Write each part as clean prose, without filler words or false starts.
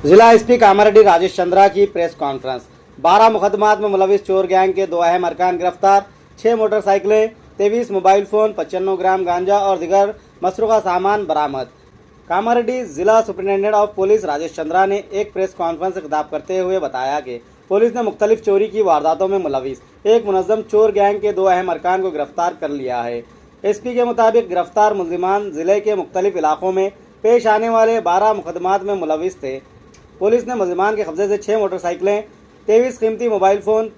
जिला एसपी कामारेड्डी राजेश चंद्रा की press conference. 12 मुकदमात में मुलविस चोर गैंग के 2 अहम अरकान गिरफ्तार, 6 मोटरसाइकिलें, 23 मोबाइल फ़ोन, 95 ग्राम गांजा और दिगर मसरूका सामान बरामद। कामारेड्डी जिला superintendent of police Rajesh Chandra ने एक प्रेस कॉन्फ्रेंस से खिताब करते हुए बताया कि पुलिस ने मुख्तलिफ चोरी की वारदातों में मुलविस एक मुनज़्ज़म चोर गैंग के 2 अहम अरकान को गिरफ्तार कर लिया है। एसपी के मुताबिक गिरफ्तार मुल्ज़िमान जिले के मुख्तलिफ इलाकों में पेश आने वाले 12 मुकदमात में मुलविस थे। पुलिस ने मुल्ज़िमान के कब्जे से 6 मोटरसाइकिलें, 23 कीमती मोबाइल फ़ोन,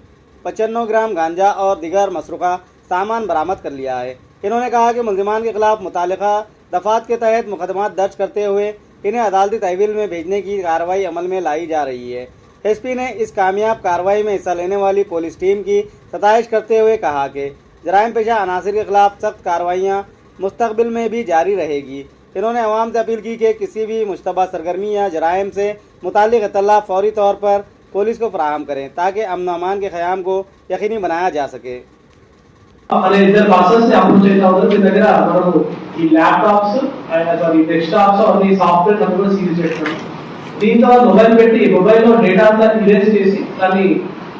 95 ग्राम गांजा और दिगर मसरूका सामान बरामद कर लिया है। इन्होंने कहा कि मुल्ज़िमान के खिलाफ मुतालिका दफ़ात के तहत मुकदमात दर्ज करते हुए इन्हें अदालती तहवील में भेजने की कार्रवाई अमल में लाई जा रही है। एसपी ने इस कामयाब कार्रवाई में हिस्सा लेने वाली पुलिस टीम की सताइश करते हुए कहा कि जराइम पेशा अनासिर के खिलाफ सख्त कार्रवाइयाँ मुस्तकबिल में भी जारी रहेगी। इन्होंने अवाम से अपील की कि किसी भी मुश्तबा सरगर्मी या जराइम से मुतालिक इत्तला फौरी तौर पर पुलिस को फराहम करें ताकि अमन अमान के क़याम को यकीनी बनाया जा सके। इधर पर्सन्स ని అప్రోచ్ చేస్తా ఉన్నారు। మీ దగ్గర మనము ఈ ల్యాప్టాప్స్ సారీ డెస్క్టాప్స్ అన్ని సాఫ్ట్వేర్ అంతా కూడా సీజ్ చేస్తాం। దీంతో మొబైల్ పెట్టి మొబైల్ లో డేటా అంతా ఇరేజ్ చేసి దాన్ని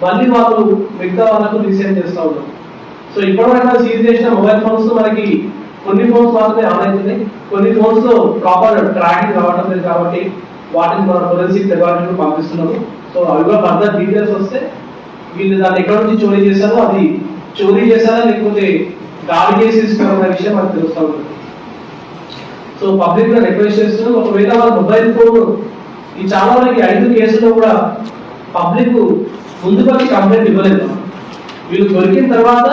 మళ్ళీ వాళ్ళు మిగతా వాళ్ళకు రీసెండ్ చేస్తా ఉన్నారు। సో ఇప్పటివరకు సీజ్ చేసిన మొబైల్ ఫోన్స్ మనకి కొన్ని ఫోన్స్ మాత్రమే ఆన్ అవుతున్నాయి, కొన్ని ఫోన్స్ లో ప్రాపర్ ట్రాకింగ్ రావడం లేదు కాబట్టి వాటిని మన ఫోరెన్సిక్ లెబారెటరీకి పంపిస్తున్నాము। సో అవిగా ఫర్దర్ డీటెయిల్స్ వస్తే వీళ్ళు దాన్ని ఎక్కడ నుంచి చోరీ చేశారో అది చోరీ చేశారా లేకపోతే దాడి చేసి తీసుకున్న విషయం మనకు తెలుస్తా ఉంటుంది। సో పబ్లిక్ గా రిక్వెస్ట్ చేస్తున్నాం, ఒకవేళ వాళ్ళ మొబైల్ ఫోన్ ఈ చాలా వరకు 5 కేసుల్లో కూడా పబ్లిక్ ముందుకు వచ్చి కంప్లైంట్ ఇవ్వలేదు। వీళ్ళు దొరికిన తర్వాత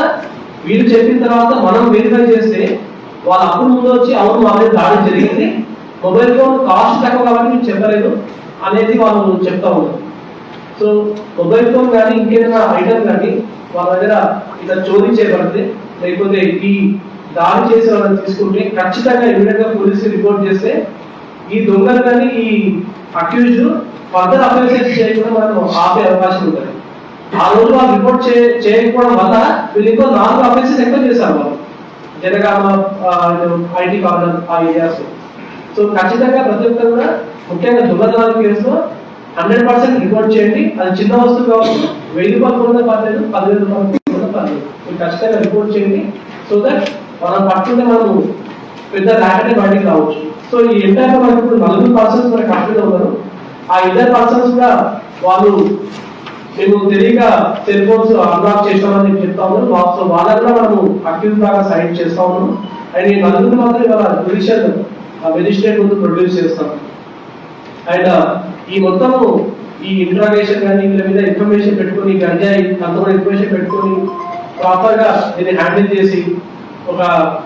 వీళ్ళు చెప్పిన తర్వాత మనం వెరిఫై చేస్తే వాళ్ళ అప్పుడు ముందు వచ్చి అవును వాళ్ళ దాడి జరిగింది, మొబైల్ ఫోన్ కాస్ట్ తక్కువ కాబట్టి మీకు చెప్పలేదు అనేది వాళ్ళు చెప్తా ఉన్నారు। సో మొబైల్ ఫోన్ కానీ ఇంకేదైనా ఐటమ్ కానీ వాళ్ళ దగ్గర ఇలా చోరీ చేయబడితే లేకపోతే ఈ దాడి చేసే వాళ్ళని తీసుకుంటే ఖచ్చితంగా ఇమీడియట్ గా పోలీస్ రిపోర్ట్ చేస్తే ఈ దొంగలు కానీ ఈ అక్యూజ్డ్ ఫర్దర్ అఫెన్సెస్ చేయకుండా మనం ఆపే అవకాశం ఉంటుంది। ఆ రోజు వాళ్ళు రిపోర్ట్ చేయకపోవడం వల్ల వీళ్ళు ఇంకో 4 అఫెన్సెస్ ఎక్కువ చేశారు వాళ్ళు జనగామ ఐటీ కార్నర్ ఆ ఏరియాస్। సో ఖచ్చితంగా ప్రతి ఒక్కరు కూడా ముఖ్యంగా దొంగతనాల కేసులో 100% రిపోర్ట్ చేయండి। అది చిన్న వస్తువు కావచ్చు, 1000 రూపాయలు కూడా పర్లేదు, 10,000 రూపాయలు కూడా పర్లేదు, మీరు ఖచ్చితంగా రిపోర్ట్ చేయండి। సో దట్ మనం పట్టుకుంటే మనం పెద్ద ర్యాకెట్ బయటికి రావచ్చు। సో ఈ ఎంటైర్ మనకి ఇప్పుడు 4 పర్సన్స్ మనకి కస్టడీలో ఉన్నారు। ఆ ఇద్దరు పర్సన్స్ కూడా వాళ్ళు మేము తెలియక సెల్ ఫోన్స్ అన్లాక్ చేస్తామని చెప్తా ఉన్నారు। సో వాళ్ళని కూడా మనము అక్యూజ్ లాగా సైడ్ చేస్తా ఉన్నాము। అండ్ ఈ 4 మాత్రం ఇవాళ జ్యుడిషియల్ మెజిస్ట్రేట్ ముందు ప్రొడ్యూస్ చేస్తాం। అండ్ ఈ మొత్తము ఈ ఇంట్రాగేషన్ కానీ వీళ్ళ మీద ఇన్ఫర్మేషన్ పెట్టుకొని గంజాయి అంత కూడా ఇన్ఫర్మేషన్ పెట్టుకొని ప్రాపర్ గా దీన్ని హ్యాండిల్ చేసి ఒక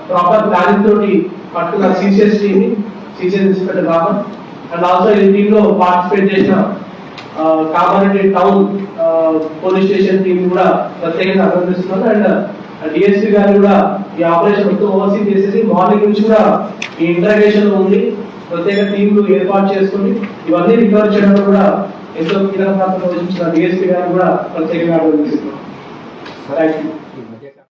ప్రాపర్ ప్లానింగ్ తోటి పట్టుకున్న సిసిఎస్ టీమ్ సిసిఎస్ ఇన్స్పెక్టర్ రావడం అండ్ ఆల్సో ఈ టీమ్ లో పార్టిసిపేట్ చేసిన Kamareddy town police station team కూడా ప్రత్యేకంగా అభినందిస్తున్నాను। అండ్ డిఎస్పీ గారు కూడా ఈ ఆపరేషన్ మొత్తం ఓవర్సీ చేసేసి మార్నింగ్ నుంచి కూడా ఈ ఇంట్రాగేషన్ లో ఉంది, ప్రత్యేక టీంలు ఏర్పాటు చేసుకుని ఇవన్నీ రికవర్ చేయడంలో కూడా ఎంతో కీలక పాత్ర వహించిన డిఎస్పీ గారు కూడా ప్రత్యేకంగా అభినందిస్తున్నాను। Thank you.